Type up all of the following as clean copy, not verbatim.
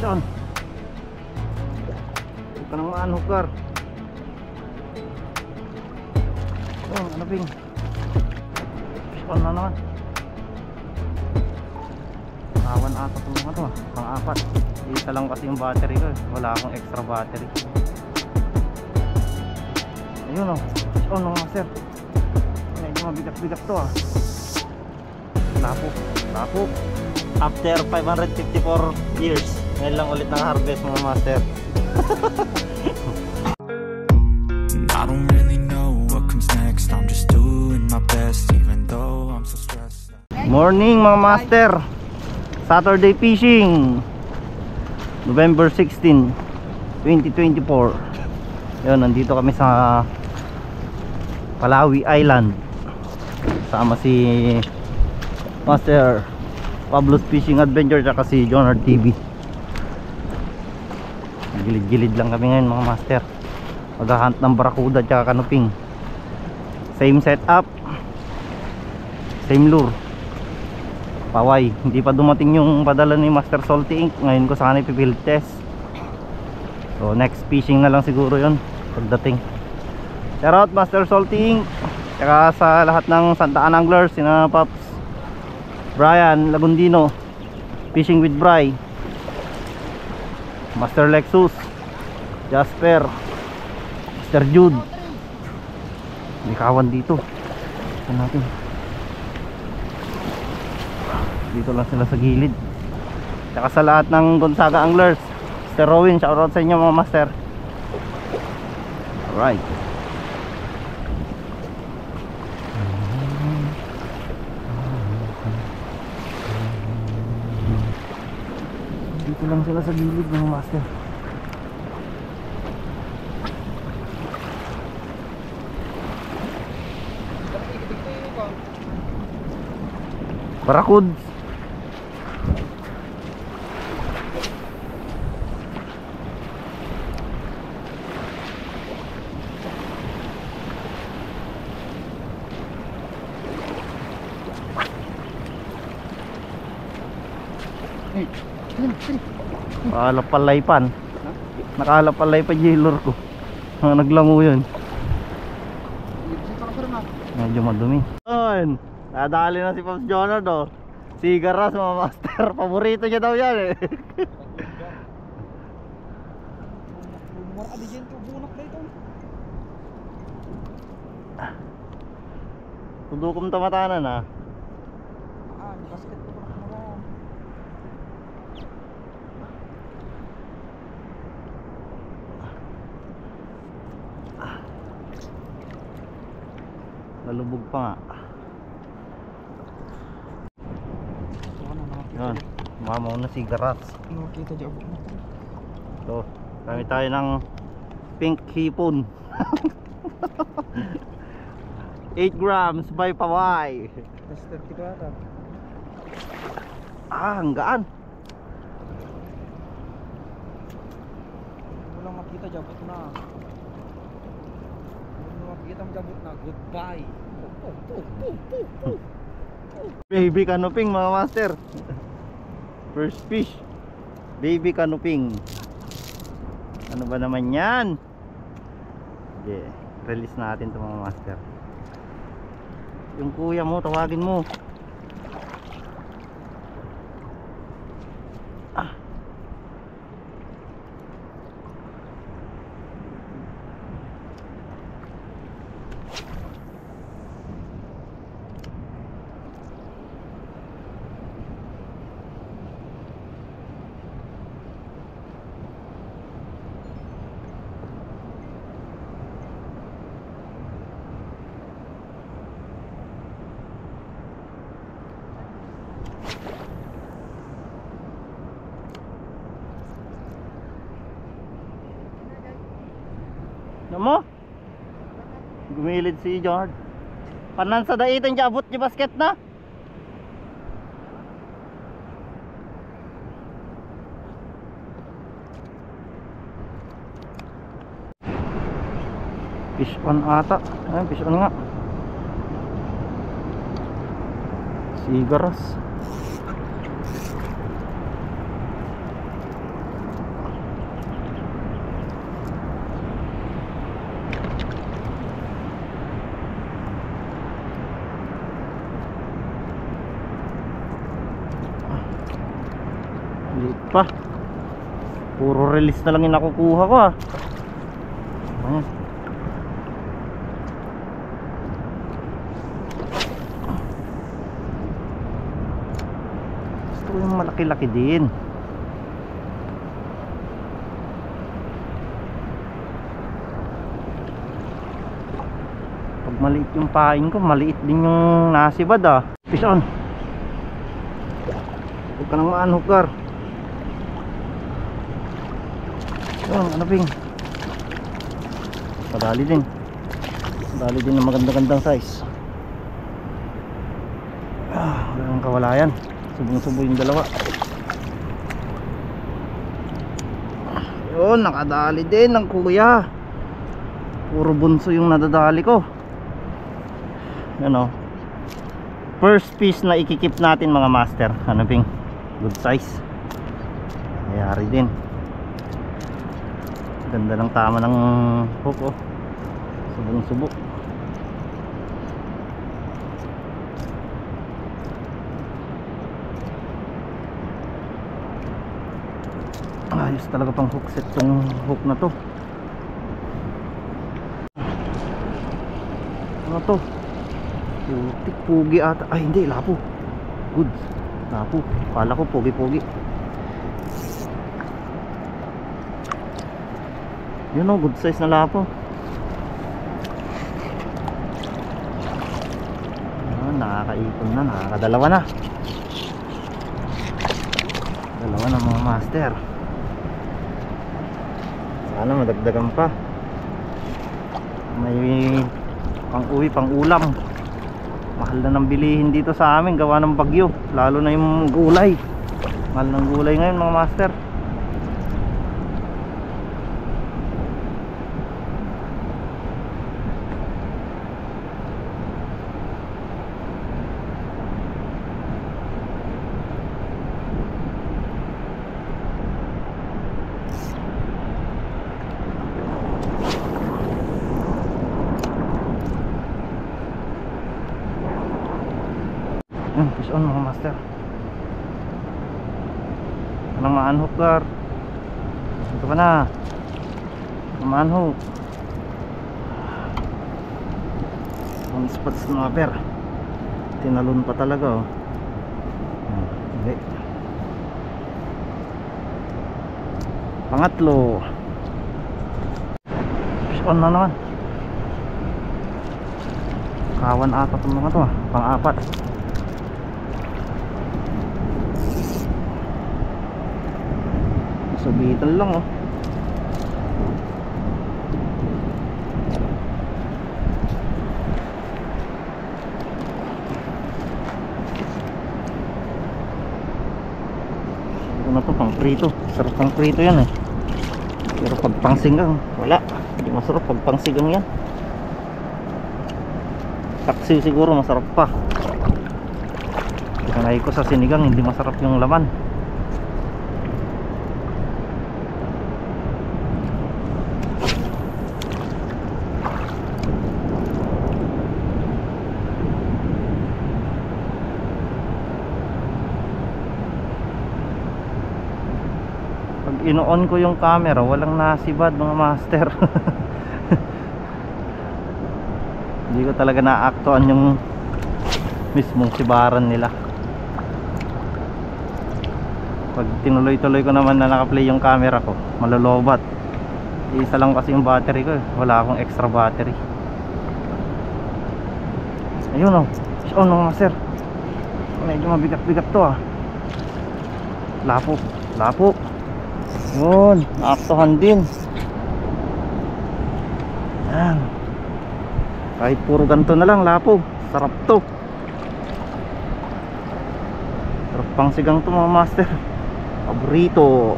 fish on. Huwag ka nang ma-unhooker. Oh, ano ping? Fish on na naman. Awan ata itong mga ito, pang-apat. Isa lang kasi yung battery ko, wala akong extra battery. Ayun o, fish on mga master. Medyo mabigat-bigat to ah. Lapok, lapok. After 554 years, ngayon lang ulit naka-harvest mga master. I don't really know what comes next. I'm just doing my best even though I'm so stressed. Morning mga master. Saturday fishing, November 16, 2024. Yun, nandito kami sa Palawi Island. Sama si Master Pablo's Fishing Adventure at si Jonar TV. Gilid-gilid lang kami ngayon mga master. Maghahunt ng barakuda at kanuping. Same setup, same lure. Paway, hindi pa dumating yung padala ni Master Salty Inc. Ngayon ko sana ipifield test. So next fishing na lang siguro yon pagdating. Shout out Master Salty Inc. Saka sa lahat ng Santa Ana Anglers, sina Pops Brian Lagundino, Fishing with Bry, Master Lexus, Jasper, Mr. Jude. May kawan dito. Ito natin. Dito lang sila sa gilid. Saka sa lahat ng Gonzaga Anglers, Mr. Rowin, shoutout sa inyo mga master. Alright. Dito lang sila sa gilid mga master. Barakud. Nakahalap-palay pa jailer ko. Naglango yun. Medyo madumi. Ayun, nadali na si Pops Jonar do. Sigaras mga master. Paborito niya daw yan eh. Tudukom tamatanan ah. Basket ko pa naman. Nalubog pa nga. Yan, mamaw na sigaras. Nakita dyan. So, kami tayo ng pink hipon. 8 grams by paway. Mas 30 ko ata. Ah, hanggaan. Walang makita jabot na. Walang makita jabot na. Goodbye. Baby kanuping mga master. First fish. Baby kanuping. Ano ba naman yan? Okay, release natin ito mga master. Yung kuya mo, tawagin mo. Ano mo? Gumilid si George. Panan sa daitan niya abot di basket na. Fish on ata. Ayun, fish on nga. Sigaras. pa. Puro release na lang yung nakukuha ko ah. Ayan. Gusto ko yung malaki-laki din. Pag maliit yung pain ko, maliit din yung nasibad ah. Fish on. Huwag ka nang ma-unhookar. Yun, ano ping? Padali din. Padali din ng maganda-gandang size. Wala nang kawalayan. Subong-subo yung dalawa. Yun, nakadali din ng kuya. Puro bunso yung nadadali ko. Yan o. First piece na ikikip natin mga master. Ano ping? Good size. Mayari din. Ganda ng tama ng hook oh. Subong-subo. Ayos talaga pang hook set tong hook na to. Ano to? Putik, pugi ata. Ay hindi, lapo. Good. Lapo. Kala ko pugi-pugi. Yun o, good size na lapo. Nakakaipon na, nakakadalawa na. Dalawa na mga master. Sana madagdagan pa. May pang uwi, pang ulam. Mahal na ng bilihin dito sa amin gawa ng bagyo. Lalo na yung gulay. Mahal ng gulay ngayon mga master. Fish on mga master. Anong ma-unhook gar? Ito pa na. Ma-unhook. On spot snapper. Tinalon pa talaga oh. Hindi. Pangatlo. Fish on na naman. Kawan ata itong mga to ah. Pang-apat. Subitan lang oh. Ito na to, pang prito. Sarap pang prito yan eh. Pero pag pangsigang wala. Hindi masarap pag pangsigang yan. Taksiw siguro masarap pa. Kanay ko sa sinigang hindi masarap yung laman. Ino-on ko yung camera, walang nasibad mga master. Hindi ko talaga na-actoan yung mismong sibaran nila. Pag tinuloy-tuloy ko naman na naka-play yung camera ko, malolobat. Isa lang kasi yung battery ko eh. Wala akong extra battery. Ayun oh, fish on mga master. Medyo mabigat-bigat to ah. Lapo, lapo. Yun, naaktuhan din. Yan. Kahit puro ganito na lang, lapo. Sarap to. Sarap pang sigang to mga master. Paborito.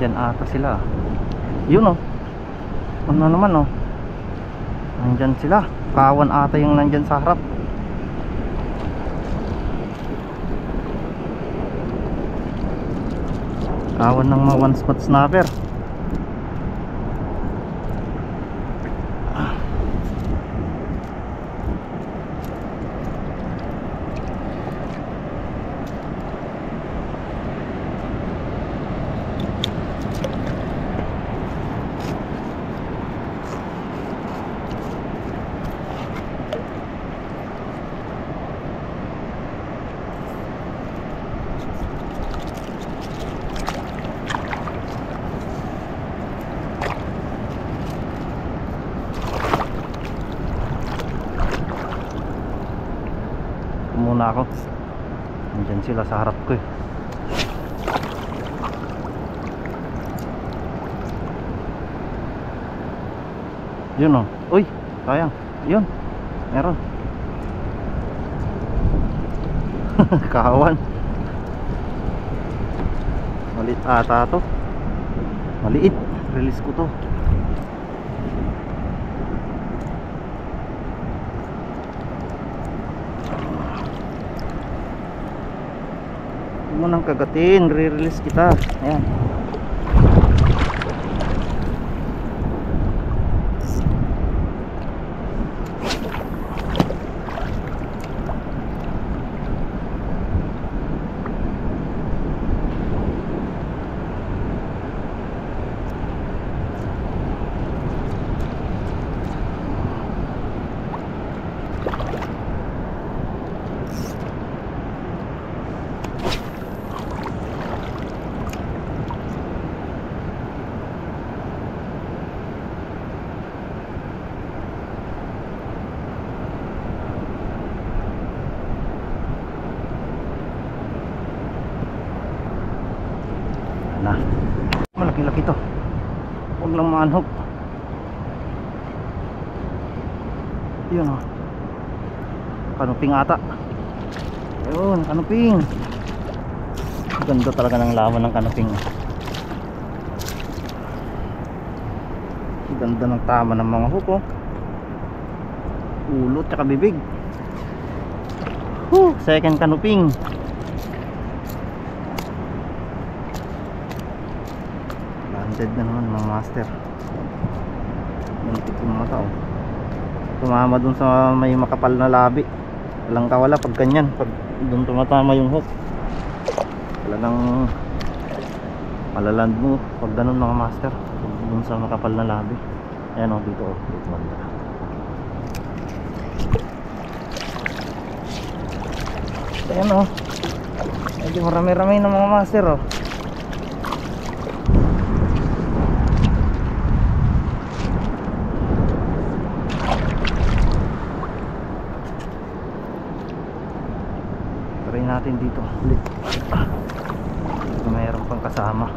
Nandyan ata sila. Yun oh. Ano naman oh. Nandyan sila. Kawan ata yung nandyan sa harap. Kawan ng mga one spot snapper. Muna ako. Nandyan sila sa harap ko eh. Yun oh. Uy, sayang. Yun, meron. Kawan. Maliit ata to. Maliit. Release ko to. Mo nang kagatin, re-release kita. Ayan. Na. Malaki-laki to. Huwag lang maanhok. Yun o. Kanuping ata. Ayun, kanuping. Ganda talaga ng laman ng kanuping. Ganda ng tama ng mga hook oh. Ulo tsaka bibig. Second kanuping. Landed na naman mga master. Muntik yung mata oh. Tumama dun sa may makapal na labi. Walang kawala pag ganyan. Pag dun tumatama yung hook, talagang malaland mo pag ganun mga master. Pag dun sa makapal na labi. Ayan oh, dito oh, dito banda. Ayan oh, medyo marami-rami na mga master oh. Try natin dito ulit. Mayroon pang kasama.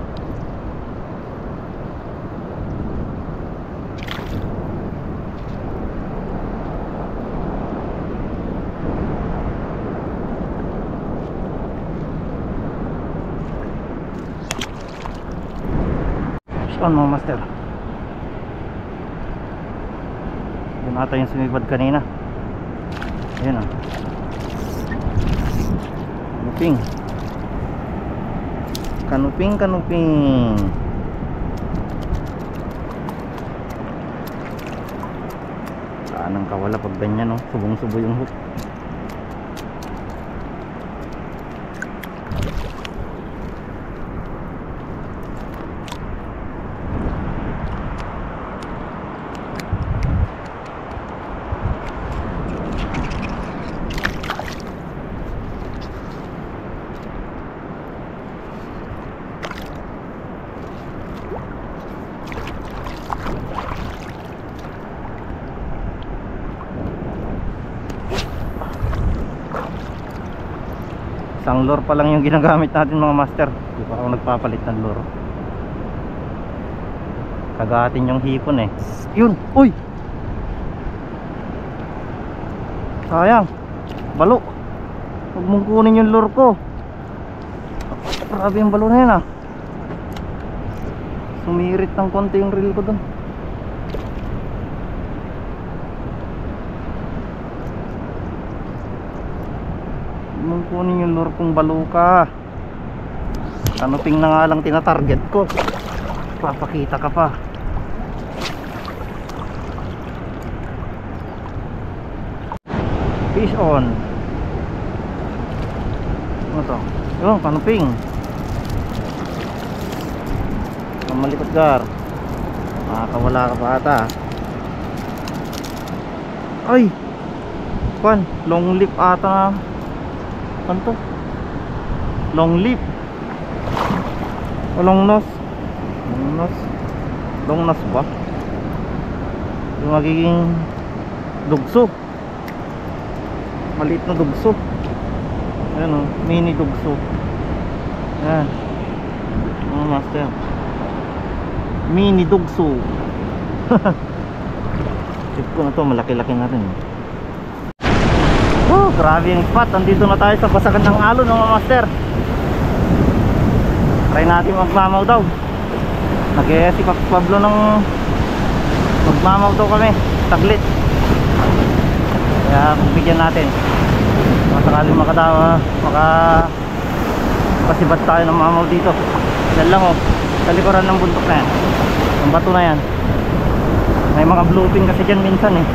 On mga master. Yun ata yung sumibad kanina. Ayun o. Kanuping. Kanuping, kanuping. Saan ang kawala pag ganyan o. Subong-subo yung hook. Isang lure pa lang yung ginagamit natin mga master. Di pa ako nagpapalit ng lure. Kagatin yung hipon eh. Yun! Uy! Sayang! Balo! Huwag mong kunin yung lure ko. Grabe yung balo na yan ah. Sumirit ng konti yung reel ko dun. Mong kunin yung lure kong baluka. Kanuping na nga lang tinatarget ko. Papakita ka pa. Fish on. Ano to? Yung kanuping. Malikot gar. Makakawala ka pa ata. Ay! Kwan, long lip ata. Ano to? Long lip o long nose? Long nose? Long nose ba? Yung magiging dugso. Maliit na dugso. Ayan o, mini dugso. Ayan mga master, mini dugso. Tip ko na to, malaki-laki na rin. Oh, grabe yung spot. Andito na tayo sa basagan ng alon mga master. Try natin magmamaw daw. Si Pablo ng magmamaw daw kami taglit. Kaya pagbigyan natin. Masakaling makasibat tayo ng mamaw dito. Yan lang oh, sa likuran ng bundok na yan. Ang bato na yan. May mga blooping kasi dyan minsan eh.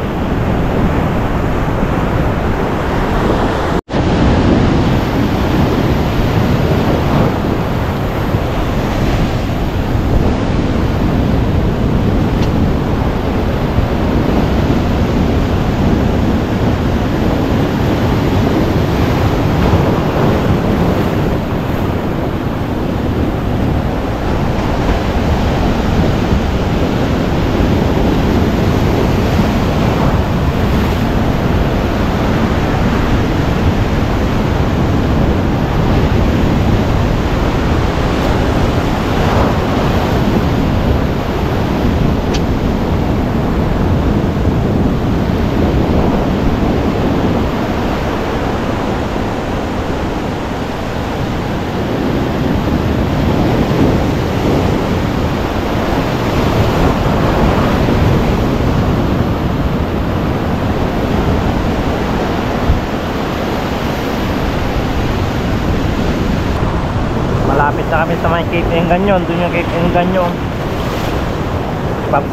Malapit na kami sa may Cape Engañon. Doon yung Cape Engañon,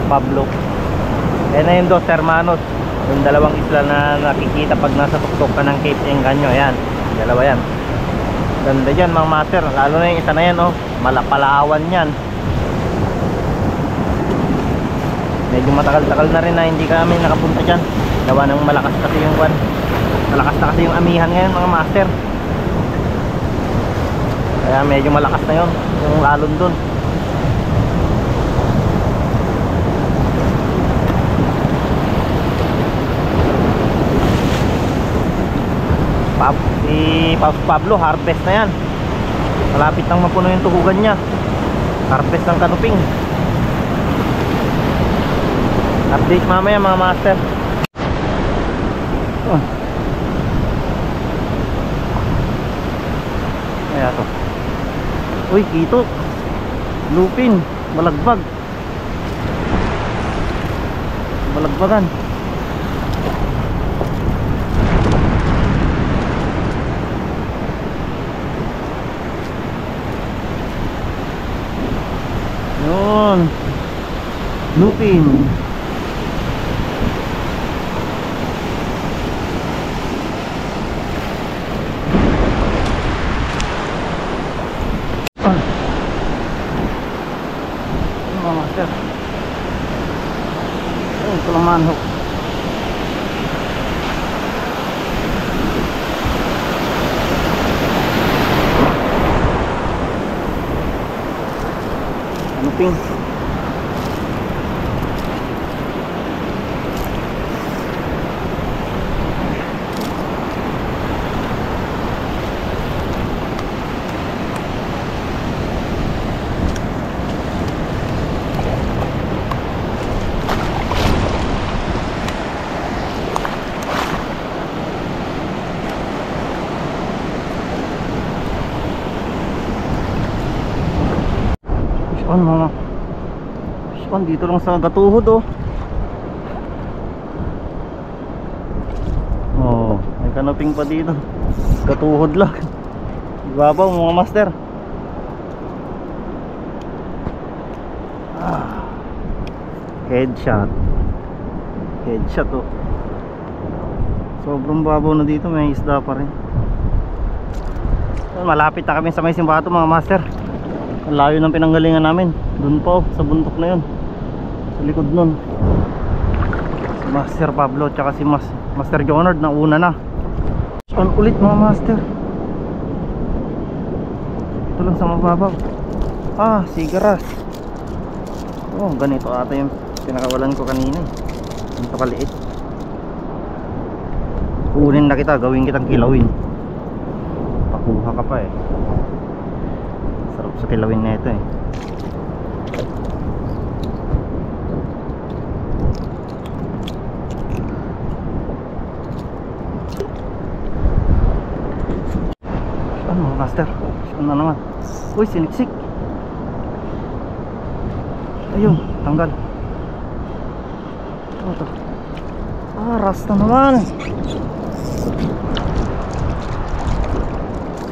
Pablo. Yan na yung Dos Hermanos, yung dalawang isla na nakikita pag nasa tuktok ka ng Cape Engañon. Ayan, dalawa yan. Ganda dyan mga master. Lalo na yung isa na yan oh, Malapalawan yan. Medyo matagal-tagal na rin na hindi kami nakapunta dyan. Gawa ng malakas kasi yung malakas na kasi yung amihan ngayon mga master. Kaya medyo malakas na yun yung alon dun. Si Pablo harvest na yan. Malapit nang mapuno yung tuhugan niya. Harvest ng kanuping. Update mamaya mga master. Kaya to. Uy, kito. Lupin, balagbag. Balagbagan. Yun. Lupin. Master. Oh, ito lang manhok. Kanuping. On mama. Oh, dito lang sa Gatuhod oh. Oh, may kanoping pa dito. Gatuhod lang. Ibabaw mga master. Headshot. Headshot oh. Sobrang babaw na dito, may isda pa rin. Malapit na kami sa may Simbato mga master. Ang layo ng pinanggalingan namin. Doon po sa bundok na yun, sa likod nun. Si Master Pablo tsaka si Master Jonard na una na. On ulit mga master. Ito lang sa mababaw. Ah, sigaras. Oh, ganito ata yung pinakawalan ko kanina eh. Ganito kaliit. Kunin na kita, gawin kitang kilawin. Pakuha ka pa eh. Sarap sa kilawin na ito eh. Ano master? Ano naman? Uy, siniksik. Ayun, tanggal. Ano to? Ah, rasta naman.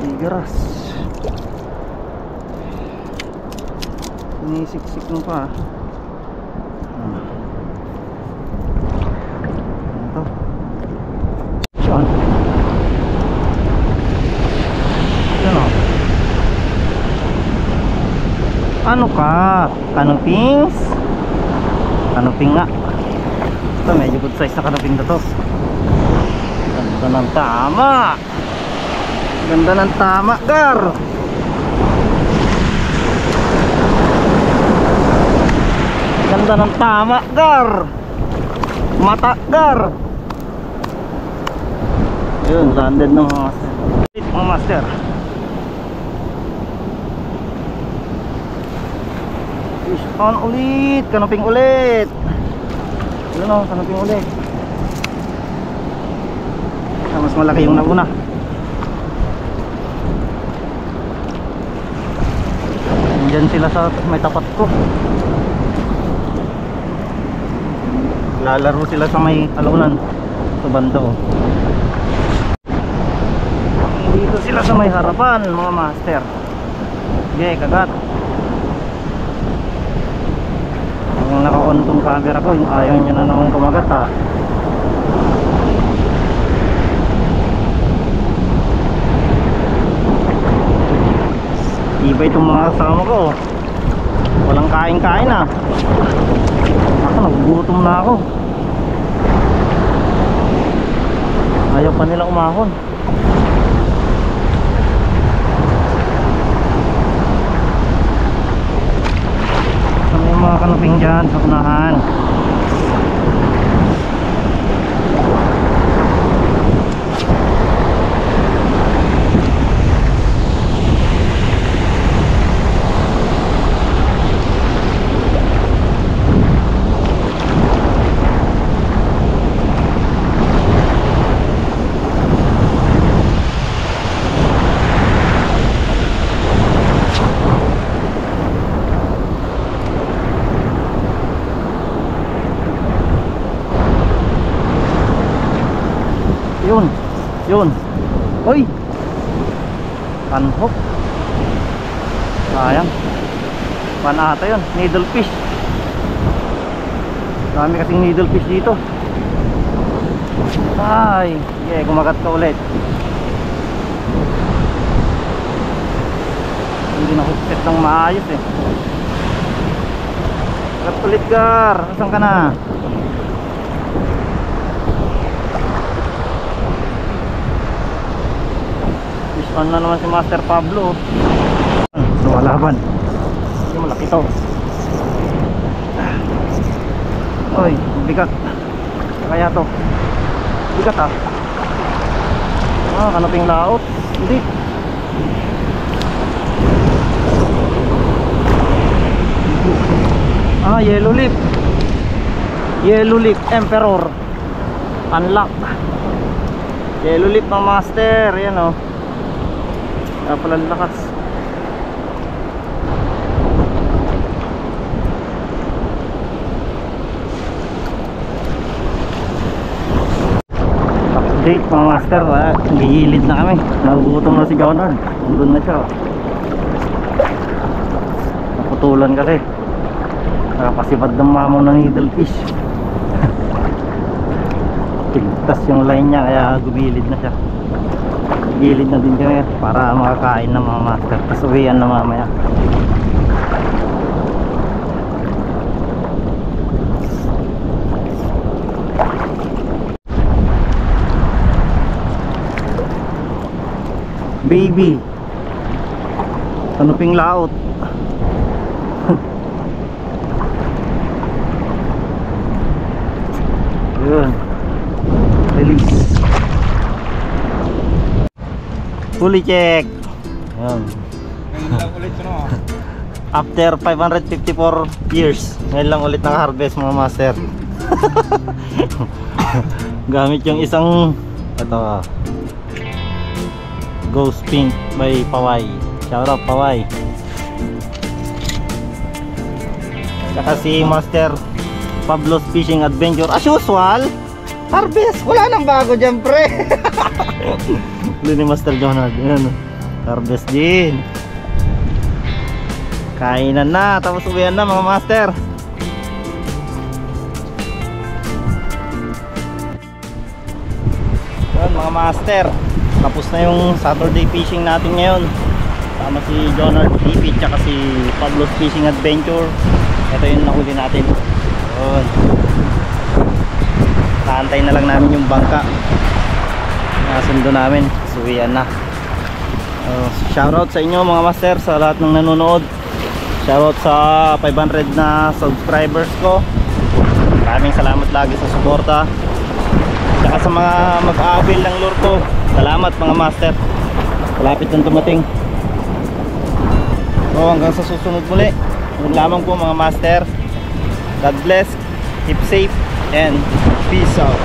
Sigaras. Sinisiksik mo pa. Ito. Saan? Yan o. Ano ka? Kanupings? Kanuping nga. Ito, medyo good size na kanuping na to. Ganda ng tama. Ganda ng tama, gar. Ganda ng tama, gar. Mata, gar. Ayun, landed ng mga master. Mga master. Fish on ulit. Kanuping ulit. Ayun o, kanuping ulit. Mas malaki yung nauna. Diyan sila sa may tapat ko. Lalaro sila sa may alunan sa banda oh. Dito sila sa may harapan mga master. Okay, kagat. Yung naka-on tong camera ko, ayaw nyo na naman kumagat ha. Iba itong mga kasama ko. Walang kain-kain ah. Ako, nagugutom na ako. Ayaw pa nila umahon. Ano yung mga kanuping dyan sa unahan? Yun. Uy. Panhok. Sayang. Panata yun. Needle fish. Dami kasing needle fish dito. Ay. Yeah, kumagat ka ulit. Hindi na hookset ng maayos eh. Kagat ulit, gar. Asan ka na? On na naman si Master Pablo. Lumalaban. Hindi malaki to. Oy, bigat. Kaya to. Bigat ah. Ah, kanuping laot. Hindi. Ah, yellow lip. Yellow lip emperor. Unlock. Yellow lip ng master. Yan oh. Palang lakas. Update mga master, gigilid na kami. Nagugutom na si Jonard. Nandun na siya. Naputulan kasi. Nakapasipad ng mamaw ng needlefish. Tigtas yung line niya kaya gumilid na siya. Gilid na din kami para makakain ng mga master. Tapos uwian na mamaya. Baby kanuping laot. Yun, release, fully check. Yun. Ngayon lang ulit no. After 554 years ngayon lang ulit naka-harvest mga master. Gamit yung isang ito, Ghost Pink by Paway. Shout out Paway. Saka si Master Pablo's Fishing Adventure. As usual, harvest. Wala nang bago dyan pre. Huli ni Master Jonard. Ayan, harvest din. Kainan na. Tapos uwian na mga master. Ayan mga master, tapos na yung Saturday fishing natin ngayon. Sama si Jonard TV tsaka si Pablo's Fishing Adventure. Ito yung nahuli natin. Yun. Naantay na lang namin yung bangka. Nasundo namin. Suwian na. Shoutout sa inyo mga master, sa lahat ng nanonood. Shoutout sa 500 na subscribers ko. Maraming salamat lagi sa suporta. Tsaka sa mga mag-aabil ng lure ko, salamat mga master. Malapit nang dumating. Hanggang sa susunod muli. Yun lamang po mga master. God bless, keep safe, and peace out.